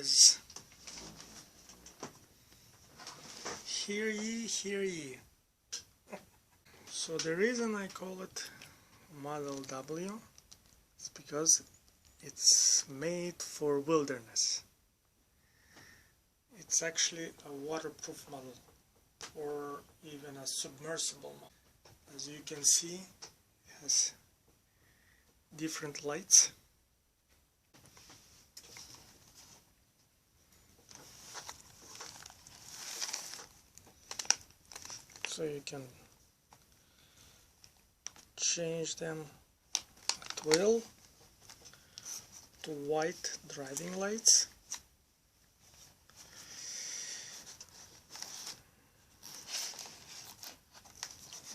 is hear ye, hear ye. So the reason I call it Model W is because it's made for wilderness. It's actually a waterproof model, or even a submersible model. As you can see, it has different lights. So you can change them at will to white driving lights.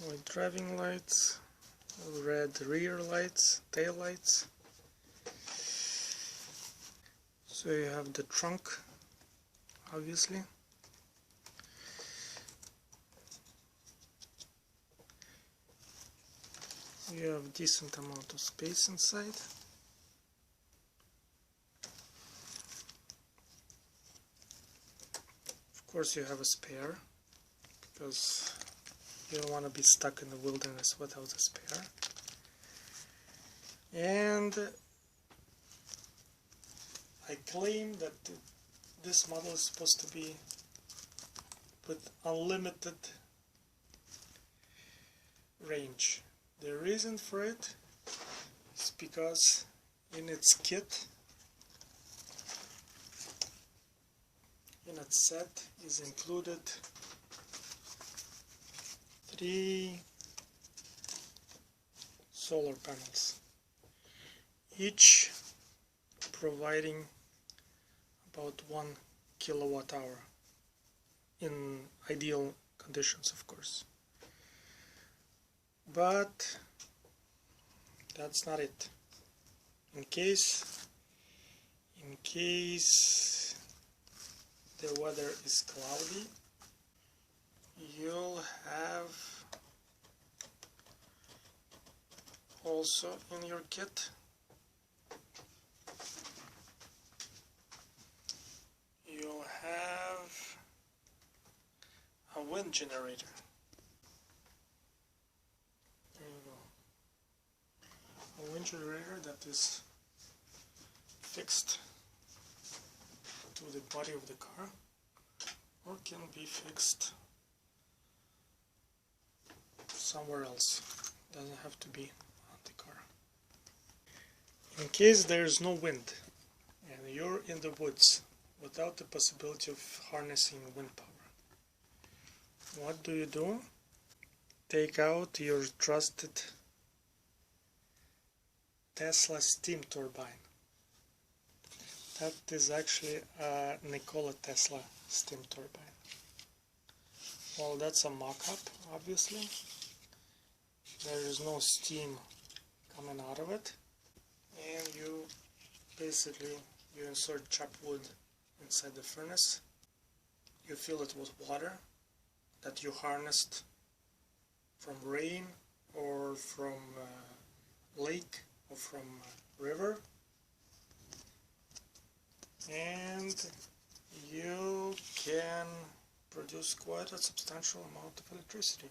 White driving lights, red rear lights, tail lights. So you have the trunk, obviously. You have decent amount of space inside. Of course you have a spare, because you don't want to be stuck in the wilderness without a spare. And I claim that this model is supposed to be with unlimited range. The reason for it is because in its kit, in its set, is included 3 solar panels, each providing about 1 kilowatt hour in ideal conditions, of course. But that's not it. In case the weather is cloudy, you'll have also in your kit you'll have a wind generator. There you go. A wind generator that is fixed to the body of the car, or can be fixed somewhere else. Doesn't have to be on the car. In case there is no wind and you're in the woods without the possibility of harnessing wind power, what do? Take out your trusted Tesla steam turbine. That is actually a Nikola Tesla steam turbine. Well, that's a mock-up, obviously. There is no steam coming out of it, and you insert chopped wood inside the furnace. You fill it with water that you harnessed from rain or from lake or from river, and you can produce quite a substantial amount of electricity.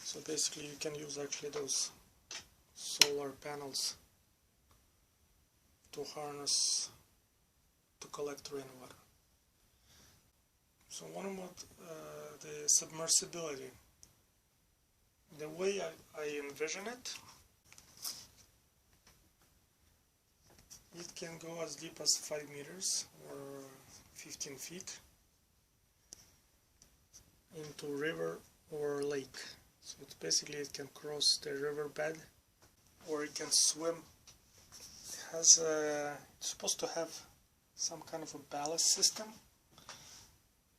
So basically you can use actually those solar panels to harness, to collect rainwater. So one about the submersibility. The way I envision it, it can go as deep as 5 meters or 15 feet into river or lake. So it's basically it can cross the riverbed, or it can swim. It has it's supposed to have some kind of a ballast system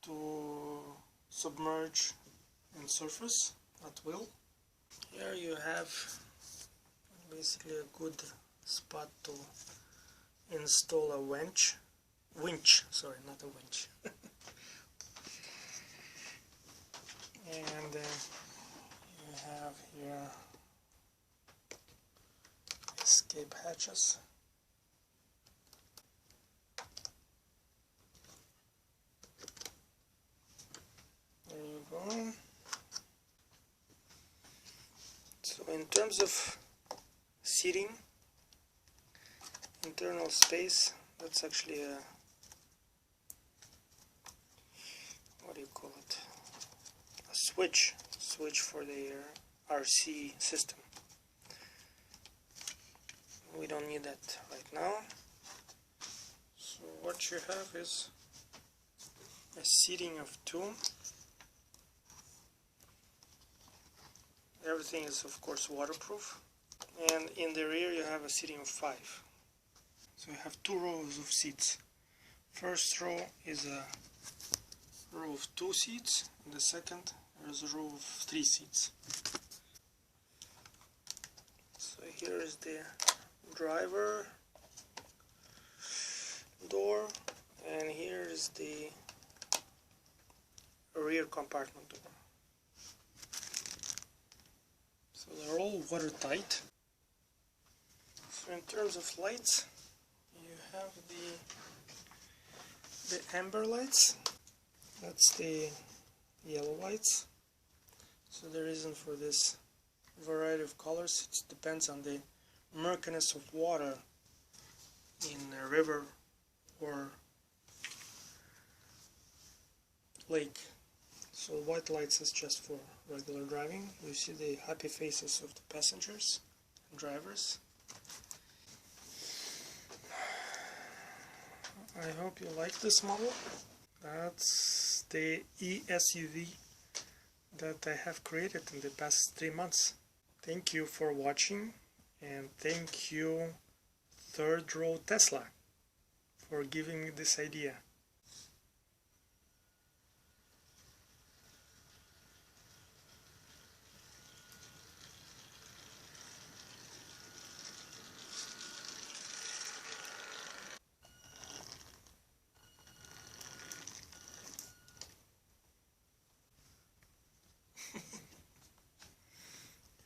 to submerge and surface at will. Here you have basically a good spot to install a winch, sorry, not a winch. And you have here escape hatches in terms of seating, internal space, that's actually a, what do you call it, a switch for the RC system. We don't need that right now. So what you have is a seating of 2. Everything is of course waterproof, and in the rear you have a seating of 5. So you have 2 rows of seats. First row is a row of 2 seats, and the second is a row of 3 seats. So here is the driver door, and here is the rear compartment door. So they're all watertight. So in terms of lights, you have the amber lights. That's the yellow lights. So the reason for this variety of colors, it depends on the murkiness of water in a river or lake. So white lights is just for regular driving. You see the happy faces of the passengers and drivers. I hope you like this model. That's the e-SUV that I have created in the past 3 months. Thank you for watching, and thank you Third Row Tesla for giving me this idea.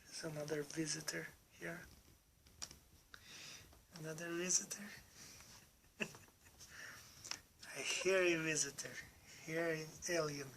There's another visitor here. Another visitor. I hear you, visitor. Here, alien.